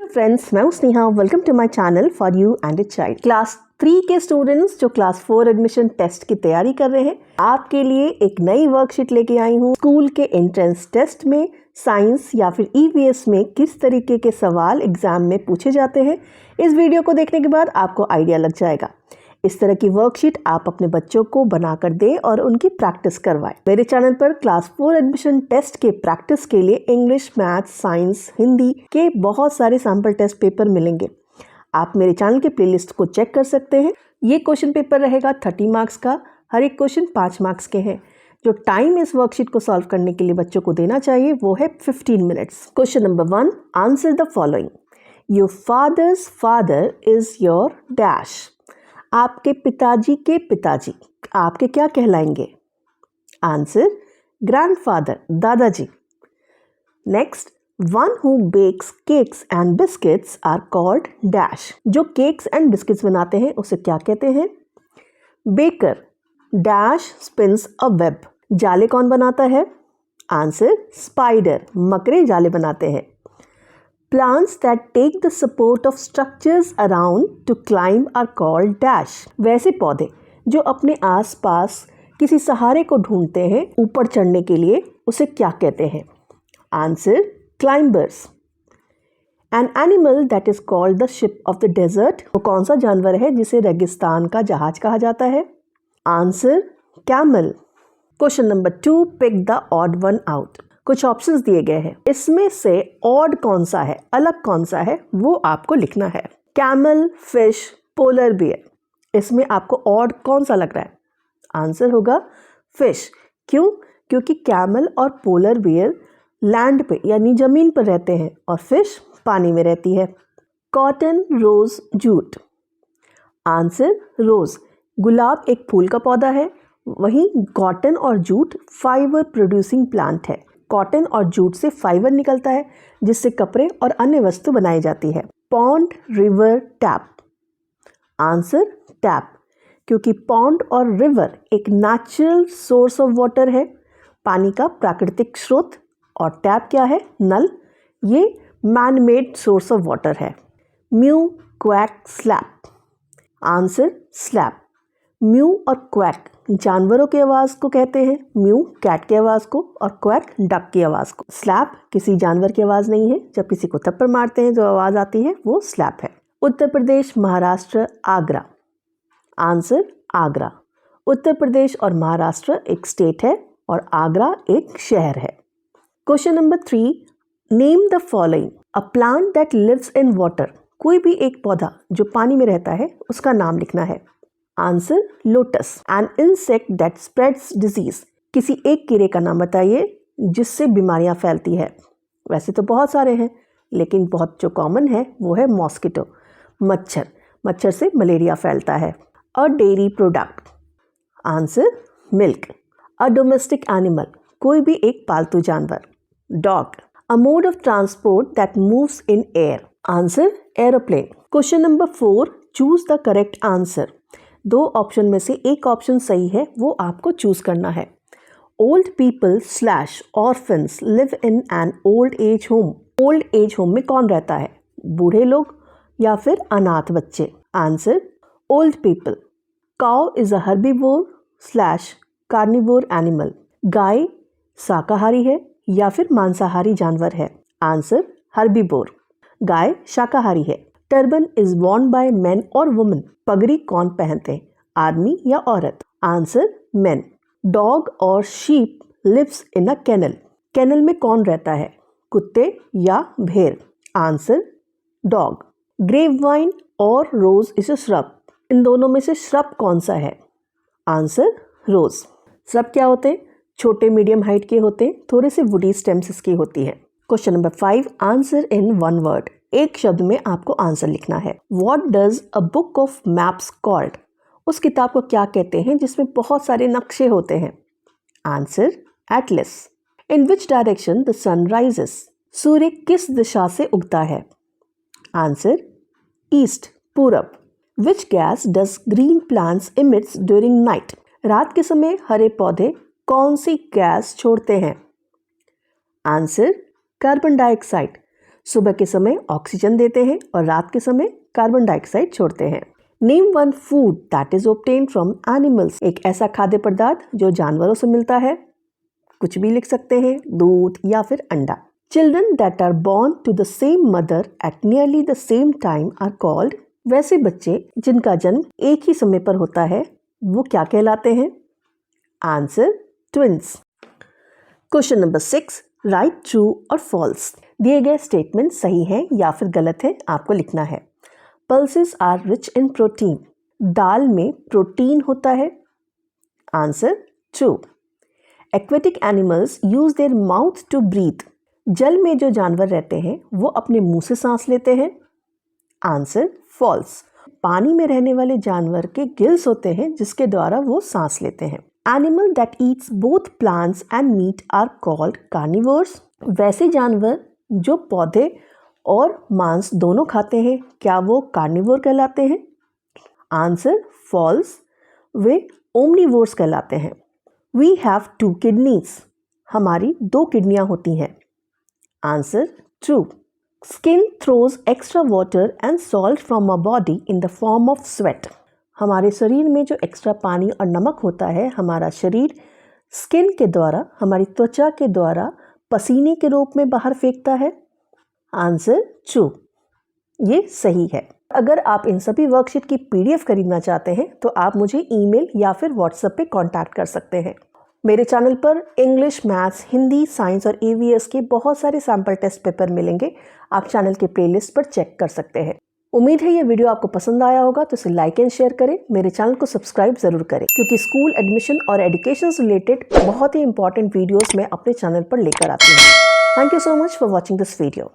Friends, मैं हूं Sneha. Welcome to my channel for you and a child. Class 3 के students जो क्लास 4 एडमिशन टेस्ट की तैयारी कर रहे हैं, आपके लिए एक नई वर्कशीट लेके आई हूं। स्कूल के एंट्रेंस टेस्ट में साइंस या फिर ईवीएस में किस तरीके के सवाल एग्जाम में पूछे जाते हैं, इस वीडियो को देखने के बाद आपको आइडिया लग जाएगा। इस तरह की वर्कशीट आप अपने बच्चों को बनाकर दें और उनकी प्रैक्टिस करवाएं। मेरे चैनल पर क्लास 4 एडमिशन टेस्ट के प्रैक्टिस के लिए इंग्लिश, मैथ्स, साइंस, हिंदी के बहुत सारे सैम्पल टेस्ट पेपर मिलेंगे। आप मेरे चैनल के प्लेलिस्ट को चेक कर सकते हैं। ये क्वेश्चन पेपर रहेगा 30 मार्क्स का। हर एक क्वेश्चन 5 मार्क्स के हैं। जो टाइम इस वर्कशीट को सॉल्व करने के लिए बच्चों को देना चाहिए वो है 15 minutes. Question number 1, answer the following. Your father's father is your dash. आपके पिताजी के पिताजी आपके क्या कहलाएंगे? आंसर, ग्रैंडफादर, दादाजी। Next, one who bakes cakes and biscuits are called dash. जो केक्स एंड बिस्किट्स बनाते हैं उसे क्या कहते हैं? Baker. Dash spins a web. जाले कौन बनाता है? आंसर, स्पाइडर, मकड़े जाले बनाते हैं। Plants that take the support of structures around to climb are called dash. वैसे पौधे जो अपने आसपास किसी सहारे को ढूंढते हैं ऊपर चढ़ने के लिए, उसे क्या कहते हैं? Answer, climbers. An animal that is called the ship of the desert, वो कौन सा जानवर है जिसे रेगिस्तान का जहाज कहा जाता है? Answer, camel. Question number 2, pick the odd one out. कुछ ऑप्शंस दिए गए हैं, इसमें से ऑड कौन सा है, अलग कौन सा है, वो आपको लिखना है। Camel, fish, polar bear. इसमें आपको ऑड कौन सा लग रहा है? आंसर होगा फिश। क्यों? क्योंकि कैमल और पोलर बियर लैंड पे यानी जमीन पर रहते हैं और फिश पानी में रहती है। कॉटन, रोज, जूट। आंसर, रोज। गुलाब एक फूल का पौधा है, वहीं कॉटन और जूट फाइबर प्रोड्यूसिंग प्लांट है। कॉटन और जूट से फाइबर निकलता है जिससे कपड़े और अन्य वस्तु बनाई जाती है। Pond, river, tap. Answer, tap. क्योंकि पॉन्ड और रिवर एक नेचुरल सोर्स ऑफ वाटर है, पानी का प्राकृतिक स्रोत, और टैप क्या है? नल। ये man made source of water है। Mew, quack, slap. Answer, slap. Mew और क्वैक जानवरों की आवाज़ को कहते हैं, म्यू कैट की आवाज़ को और क्वैक डक की आवाज़ को। स्लैप किसी जानवर की आवाज़ नहीं है, जब किसी को थप्पड़ मारते हैं जो आवाज़ आती है वो स्लैप है। उत्तर प्रदेश, महाराष्ट्र, आगरा। आंसर, आगरा। उत्तर प्रदेश और महाराष्ट्र एक स्टेट है और आगरा एक शहर है। Question number 3, name the following. A plant that lives in water. कोई भी एक पौधा जो पानी में रहता है उसका नाम लिखना है। Answer, lotus. An insect that spreads disease. किसी एक कीड़े का नाम बताइए जिससे बीमारियां फैलती है। वैसे तो बहुत सारे हैं, लेकिन बहुत जो कॉमन है वो है मॉस्किटो, मच्छर। मच्छर से मलेरिया फैलता है। A dairy product. Answer, milk. A domestic animal. कोई भी एक पालतू जानवर। Dog. A mode of transport that moves in air. Answer, aeroplane. Question number 4, choose the correct answer. 2 option में से एक ऑप्शन सही है, वो आपको चूज करना है। Old people slash orphans live in an old age home. Old age home में कौन रहता है? बूढ़े लोग या फिर अनाथ बच्चे? Answer, old people. Cow is a herbivore slash carnivore animal. गाय शाकाहारी है या फिर मांसाहारी जानवर है? Answer, herbivore. गाय शाकाहारी है। Turban is worn by men और वुमेन। पगड़ी कौन पहनते हैं, आदमी या औरत? Answer, men. डॉग और sheep lives in a kennel. Kennel में कौन रहता है, कुत्ते या भेड़? Answer, dog. ग्रेप वाइन और रोज इज अ श्रब। इन दोनों में से श्रब कौन सा है? आंसर, रोज। श्रब क्या होते हैं? छोटे मीडियम हाइट के होते हैं, थोड़े से वुडी स्टेम्स इसकी होती है। Question number 5, answer in one word. एक शब्द में आपको आंसर लिखना है। What does a book of maps called? उस किताब को क्या कहते हैं जिसमें बहुत सारे नक्शे होते हैं? Answer, Atlas. In which direction the sun rises? सूर्य किस दिशा से उगता है? आंसर, ईस्ट, पूरब। Which gas does green plants emits during night? रात के समय हरे पौधे कौन सी गैस छोड़ते हैं? Answer, carbon dioxide. सुबह के समय ऑक्सीजन देते हैं और रात के समय कार्बन डाइऑक्साइड छोड़ते हैं। Name one food that is obtained from animals. एक ऐसा खाद्य पदार्थ जो जानवरों से मिलता है। कुछ भी लिख सकते हैं, दूध या फिर अंडा। Children that are born to the same mother at nearly the same time are called. वैसे बच्चे जिनका जन्म एक ही समय पर होता है वो क्या कहलाते हैं? Answer, twins. Question number 6, right true और फॉल्स। दिए गए स्टेटमेंट सही है या फिर गलत है, आपको लिखना है। Pulses are rich in protein. दाल में प्रोटीन होता है। Answer, true. Aquatic animals use their mouth to breathe. जल में जो जानवर रहते हैं वो अपने मुंह से सांस लेते हैं। Answer, false. पानी में रहने वाले जानवर के गिल्स होते हैं जिसके द्वारा वो सांस लेते हैं। Animal that eats both plants and meat are called carnivores. वैसे जानवर जो पौधे और मांस दोनों खाते हैं, क्या वो कार्निवोर कहलाते हैं? Answer, false. वे ओमनिवोर्स कहलाते हैं। We have 2 kidneys. हमारी 2 किडनियां होती हैं। Answer, true. Skin throws extra water and salt from a body in the form of sweat. हमारे शरीर में जो एक्स्ट्रा पानी और नमक होता है, हमारा शरीर स्किन के द्वारा, हमारी त्वचा के द्वारा पसीने के रूप में बाहर फेंकता है। Answer, true. ये सही है। अगर आप इन सभी वर्कशीट की PDF खरीदना चाहते हैं तो आप मुझे ईमेल या फिर व्हाट्सएप पे कांटेक्ट कर सकते हैं। मेरे चैनल पर इंग्लिश, मैथ्स, हिंदी, साइंस और EVS के बहुत सारे सैम्पल टेस्ट पेपर मिलेंगे। आप चैनल के प्लेलिस्ट पर चेक कर सकते हैं। उम्मीद है ये वीडियो आपको पसंद आया होगा, तो इसे लाइक एंड शेयर करें। मेरे चैनल को सब्सक्राइब जरूर करें क्योंकि स्कूल एडमिशन और एजुकेशन से रिलेटेड बहुत ही इंपॉर्टेंट वीडियोस मैं अपने चैनल पर लेकर आती हूँ। Thank you so much for watching this video.